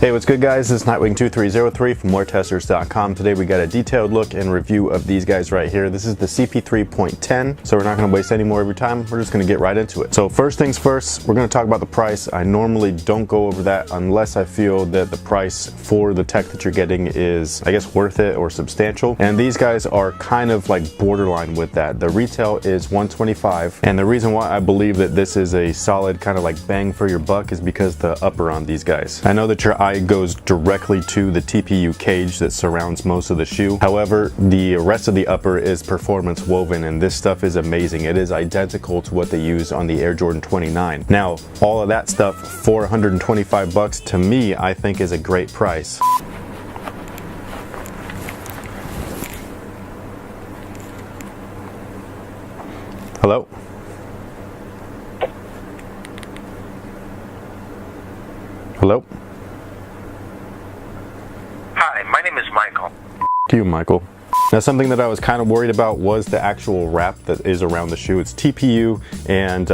Hey, what's good guys? This is Nightwing2303 from WearTesters.com. Today we got a detailed look and review of these guys right here. This is the CP3.10, so we're not going to waste any more of your time. We're just going to get right into it. So first things first, we're going to talk about the price. I normally don't go over that unless I feel that the price for the tech that you're getting is, I guess, worth it or substantial. And these guys are kind of like borderline with that. The retail is $125, and the reason why I believe that this is a solid kind of like bang for your buck is because the upper on these guys. I know that your eye goes directly to the TPU cage that surrounds most of the shoe. However, the rest of the upper is performance woven, and this stuff is amazing. It is identical to what they use on the Air Jordan 29. Now, all of that stuff for $125 to me, I think is a great price. Hello? Hello? Hi, my name is Michael. To you, Michael. Now, something that I was kind of worried about was the actual wrap that is around the shoe. It's TPU, and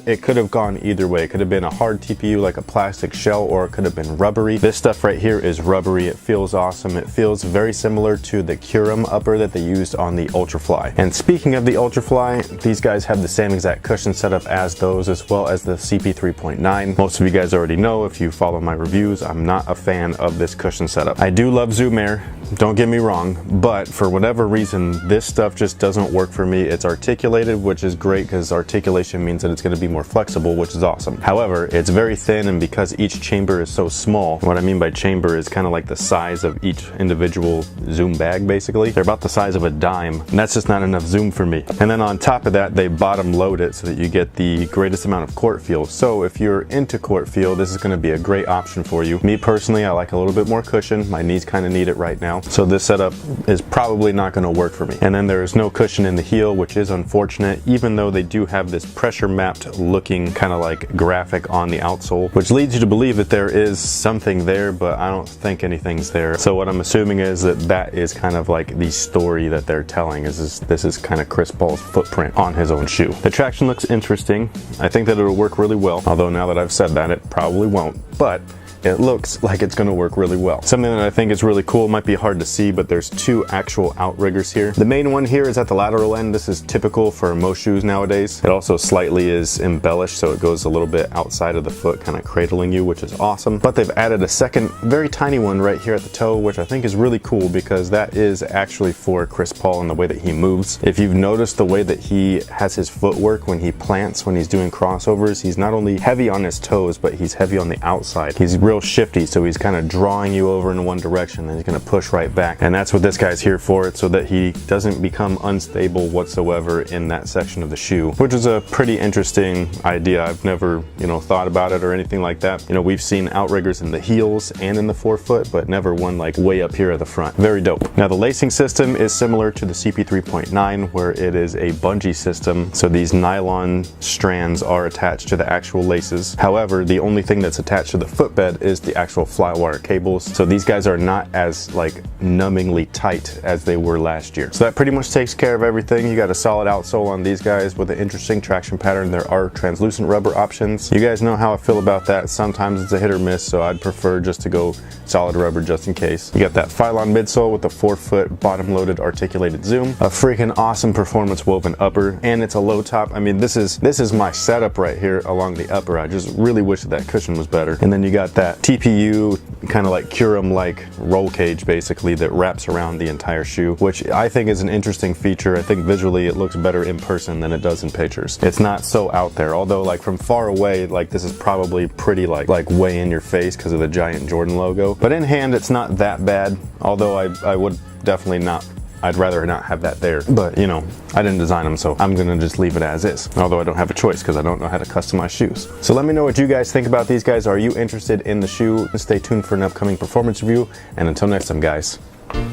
it could have gone either way. It could have been a hard TPU like a plastic shell, or it could have been rubbery. This stuff right here is rubbery. It feels awesome. It feels very similar to the Curum upper that they used on the Ultrafly. And speaking of the Ultrafly, these guys have the same exact cushion setup as those, as well as the CP3.9. Most of you guys already know, if you follow my reviews, I'm not a fan of this cushion setup. I do love Zoom Air, don't get me wrong, but for whatever reason, this stuff just doesn't work for me. It's articulated, which is great because articulation means that it's going to be more flexible, which is awesome. However, it's very thin, and because each chamber is so small, what I mean by chamber is kind of like the size of each individual Zoom bag, basically. They're about the size of a dime, and that's just not enough Zoom for me. And then on top of that, they bottom load it so that you get the greatest amount of court feel. So if you're into court feel, this is going to be a great option for you. Me personally, I like a little bit more cushion. My knees kind of need it right now. So this setup is probably not going to work for me. And then there's no cushion in the heel, which is unfortunate, even though they do have this pressure mapped looking kind of like graphic on the outsole, which leads you to believe that there is something there, but I don't think anything's there. So what I'm assuming is that that is kind of like the story that they're telling, is this is kind of Chris Paul's footprint on his own shoe. The traction looks interesting. I think that it'll work really well, although now that I've said that, it probably won't, but it looks like it's going to work really well. Something that I think is really cool, might be hard to see, but there's two actual outriggers here. The main one here is at the lateral end. This is typical for most shoes nowadays. It also slightly is embellished, so it goes a little bit outside of the foot, kind of cradling you, which is awesome. But they've added a second, very tiny one right here at the toe, which I think is really cool because that is actually for Chris Paul and the way that he moves. If you've noticed the way that he has his footwork when he plants, when he's doing crossovers, he's not only heavy on his toes, but he's heavy on the outside. He's real shifty, so he's kind of drawing you over in one direction, then he's going to push right back, and that's what this guy's here for. It's so that he doesn't become unstable whatsoever in that section of the shoe, which is a pretty interesting idea. I've never, thought about it or anything like that. We've seen outriggers in the heels and in the forefoot, but never one like way up here at the front. Very dope. Now the lacing system is similar to the CP3.9, where it is a bungee system, so these nylon strands are attached to the actual laces. However, the only thing that's attached to the footbed is the actual flywire cables, so these guys are not as like numbingly tight as they were last year. So that pretty much takes care of everything. You got a solid outsole on these guys with an interesting traction pattern. There are translucent rubber options. You guys know how I feel about that. Sometimes it's a hit or miss, so I'd prefer just to go solid rubber just in case. You got that Phylon midsole with a 4-foot bottom loaded articulated zoom, a freaking awesome performance woven upper, and it's a low top. I mean, this is my setup right here along the upper. I just really wish that cushion was better. And then you got that TPU kind of like Curum like roll cage basically that wraps around the entire shoe, which I think is an interesting feature. I think visually it looks better in person than it does in pictures. It's not so out there, although like from far away, like this is probably pretty like way in your face because of the giant Jordan logo, but in hand it's not that bad, although I would definitely not, I'd rather not have that there, but I didn't design them, so I'm gonna just leave it as is, although I don't have a choice because I don't know how to customize shoes. So let me know what you guys think about these guys. Are you interested in the shoe? Stay tuned for an upcoming performance review, and until next time guys,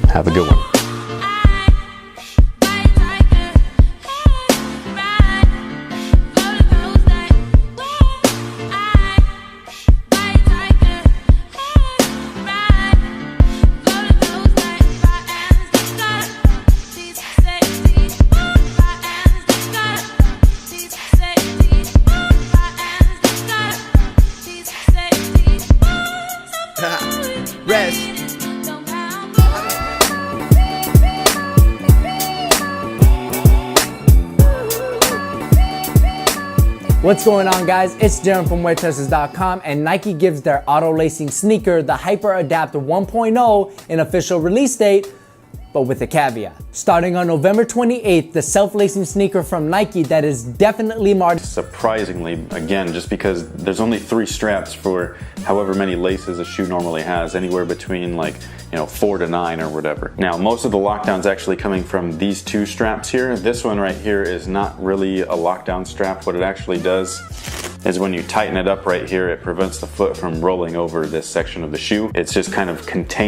have a good one. Ha! Rest. What's going on, guys? It's Darren from WearChoices.com, and Nike gives their auto lacing sneaker the Hyper Adapt 1.0 an official release date, but with a caveat. Starting on November 28th, the self-lacing sneaker from Nike that is definitely marked. Surprisingly, again, just because there's only 3 straps for however many laces a shoe normally has, anywhere between like, 4 to 9 or whatever. Now, most of the lockdown's actually coming from these 2 straps here. This one right here is not really a lockdown strap. What it actually does is when you tighten it up right here, it prevents the foot from rolling over this section of the shoe. It's just kind of containing